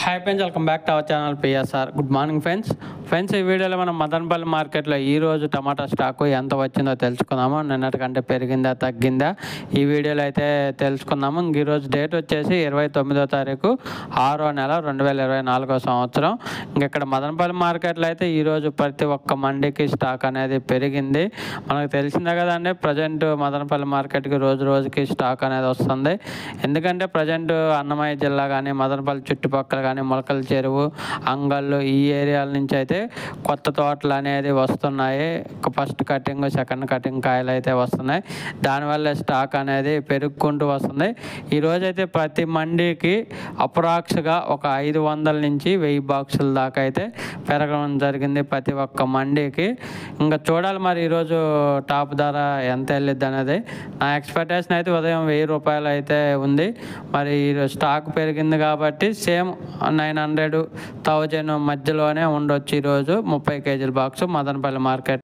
Hi friends, welcome back to our channel PSR. Good morning friends ఈ వీడియోలో మనం మదనపల్లి మార్కెట్లో ఈరోజు టమాటా స్టాకు ఎంత వచ్చిందో తెలుసుకుందాము. నిన్నటికంటే పెరిగిందా తగ్గిందా ఈ వీడియోలో అయితే తెలుసుకుందాము. ఈరోజు డేట్ వచ్చేసి 29వ తారీఖు 6వ నెల 2024 సంవత్సరం. ఇక్కడ మదనపల్లి మార్కెట్లో అయితే ఈరోజు ప్రతి ఒక్క మండికి స్టాక్ అనేది పెరిగింది. మనకు తెలిసిందే కదండి, ప్రజెంట్ మదనపల్లి మార్కెట్కి రోజు రోజుకి స్టాక్ అనేది వస్తుంది. ఎందుకంటే ప్రజెంట్ అన్నమయ్య జిల్లా కానీ మదనపల్లి చుట్టుపక్కల కానీ మొలకల చెరువు, అంగళ్ళు ఈ ఏరియాల నుంచి అయితే కొత్త తోటలు అనేది వస్తున్నాయి. ఫస్ట్ కటింగ్, సెకండ్ కటింగ్ కాయలు అయితే వస్తున్నాయి. దానివల్ల స్టాక్ అనేది పెరుగుకుంటూ వస్తుంది. ఈరోజైతే ప్రతి మండీకి అప్రాక్స్గా ఒక 500 నుంచి 1000 బాక్సుల దాకా అయితే పెరగడం జరిగింది ప్రతి ఒక్క మండీకి. ఇంకా చూడాలి మరి ఈరోజు టాప్ ధర ఎంత వెళ్ళిద్ది అనేది. నా ఎక్స్పెక్టేషన్ అయితే ఉదయం 1000 రూపాయలు అయితే ఉంది. మరి స్టాక్ పెరిగింది కాబట్టి సేమ్ 900-1000 మధ్యలోనే ఉండొచ్చు ఈరోజు 30 కేజీల బాక్సు మదనపల్లి మార్కెట్.